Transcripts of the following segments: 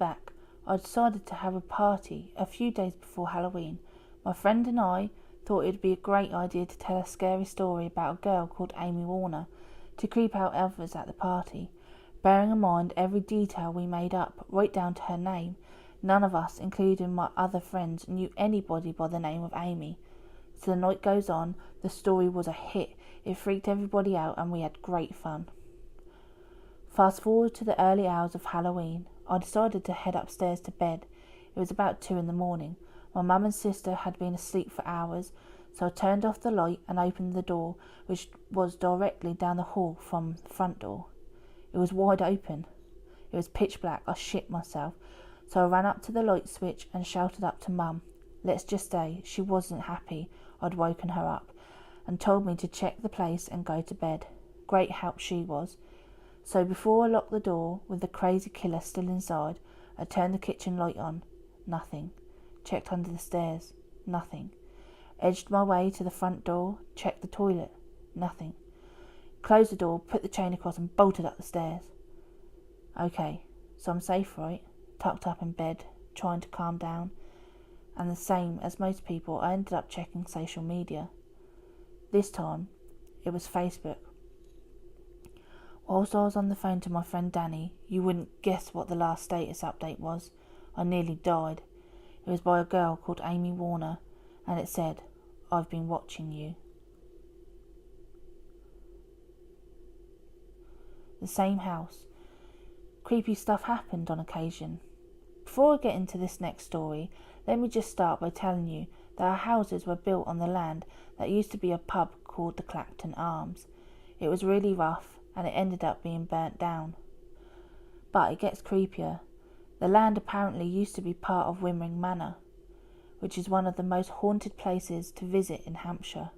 back, I decided to have a party a few days before Halloween. My friend and I thought it would be a great idea to tell a scary story about a girl called Amy Warner to creep out others at the party. Bearing in mind every detail we made up, right down to her name, none of us, including my other friends, knew anybody by the name of Amy. So the night goes on, the story was a hit. It freaked everybody out and we had great fun. Fast forward to the early hours of Halloween. I decided to head upstairs to bed. It was about 2 a.m. My mum and sister had been asleep for hours, so I turned off the light and opened the door, which was directly down the hall from the front door. It was wide open. It was pitch black. I shit myself. So I ran up to the light switch and shouted up to Mum. Let's just say she wasn't happy I'd woken her up, and told me to check the place and go to bed. Great help she was. So before I locked the door, with the crazy killer still inside, I turned the kitchen light on. Nothing. Checked under the stairs. Nothing. Edged my way to the front door. Checked the toilet. Nothing. Closed the door, put the chain across and bolted up the stairs. Okay, so I'm safe, right? Tucked up in bed, trying to calm down. And the same as most people, I ended up checking social media. This time, it was Facebook. Whilst I was on the phone to my friend Danny, you wouldn't guess what the last status update was. I nearly died. It was by a girl called Amy Warner, and it said, "I've been watching you." The same house. Creepy stuff happened on occasion. Before I get into this next story, let me just start by telling you that our houses were built on the land that used to be a pub called the Clacton Arms. It was really rough, and it ended up being burnt down. But it gets creepier. The land apparently used to be part of Wimmering Manor, which is one of the most haunted places to visit in Hampshire.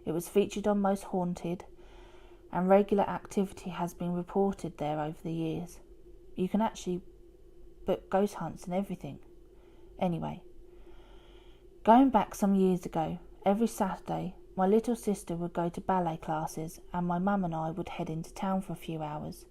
It was featured on Most Haunted, and regular activity has been reported there over the years. You can actually book ghost hunts and everything. Anyway, going back some years ago, every Saturday my little sister would go to ballet classes and my mum and I would head into town for a few hours.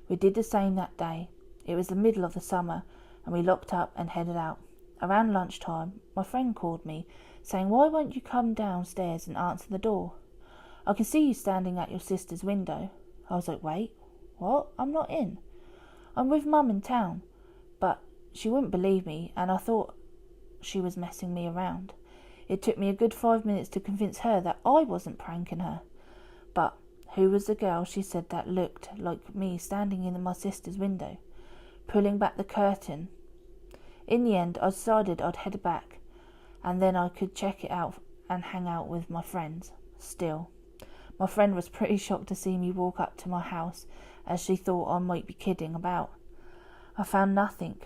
We did the same that day. It was the middle of the summer and we locked up and headed out. Around lunchtime, my friend called me saying, "Why won't you come downstairs and answer the door? I can see you standing at your sister's window." I was like, "Wait, what? I'm not in. I'm with Mum in town." But she wouldn't believe me, and I thought she was messing me around. It took me a good 5 minutes to convince her that I wasn't pranking her. But who was the girl she said that looked like me standing in my sister's window, pulling back the curtain? In the end, I decided I'd head back, and then I could check it out and hang out with my friends. Still, my friend was pretty shocked to see me walk up to my house, as she thought I might be kidding about. I found nothing.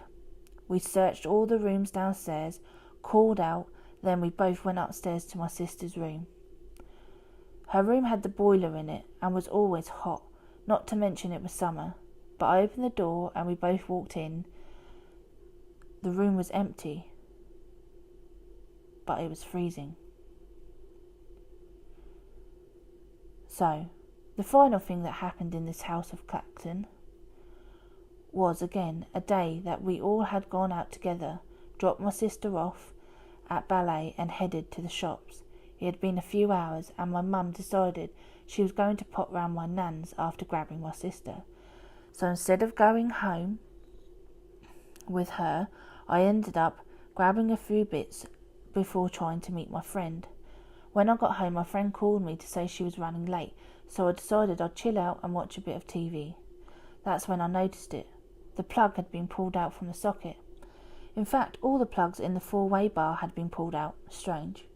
We searched all the rooms downstairs, called out, then we both went upstairs to my sister's room. Her room had the boiler in it and was always hot, not to mention it was summer. But I opened the door and we both walked in. The room was empty, but it was freezing. So, the final thing that happened in this house of Clacton was, again, a day that we all had gone out together, dropped my sister off at ballet and headed to the shops. It had been a few hours and my mum decided she was going to pop round my nan's after grabbing my sister. So instead of going home with her, I ended up grabbing a few bits before trying to meet my friend. When I got home, my friend called me to say she was running late, so I decided I'd chill out and watch a bit of TV. That's when I noticed it. The plug had been pulled out from the socket. In fact, all the plugs in the four-way bar had been pulled out. Strange.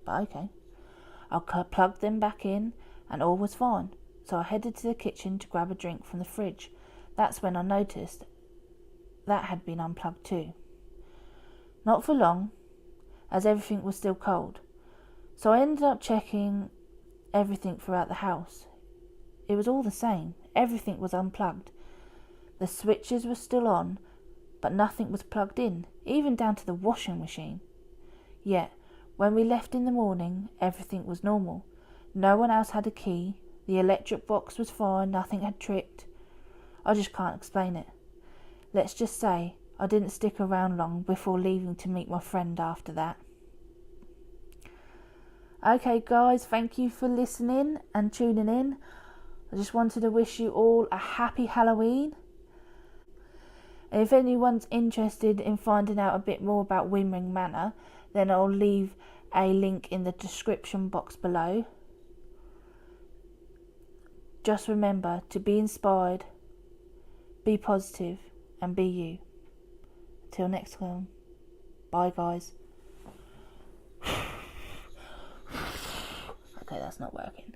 But okay. I plugged them back in and all was fine. So I headed to the kitchen to grab a drink from the fridge. That's when I noticed that had been unplugged too. Not for long, as everything was still cold. So I ended up checking everything throughout the house. It was all the same. Everything was unplugged. The switches were still on, but nothing was plugged in, even down to the washing machine. Yet, when we left in the morning, everything was normal. No one else had a key. The electric box was fine. Nothing had tripped. I just can't explain it. Let's just say I didn't stick around long before leaving to meet my friend after that. Okay guys, thank you for listening and tuning in. I just wanted to wish you all a happy Halloween. And if anyone's interested in finding out a bit more about Windring Manor, then I'll leave a link in the description box below. Just remember to be inspired, be positive, and be you. Till next time. Bye guys. Okay, that's not working.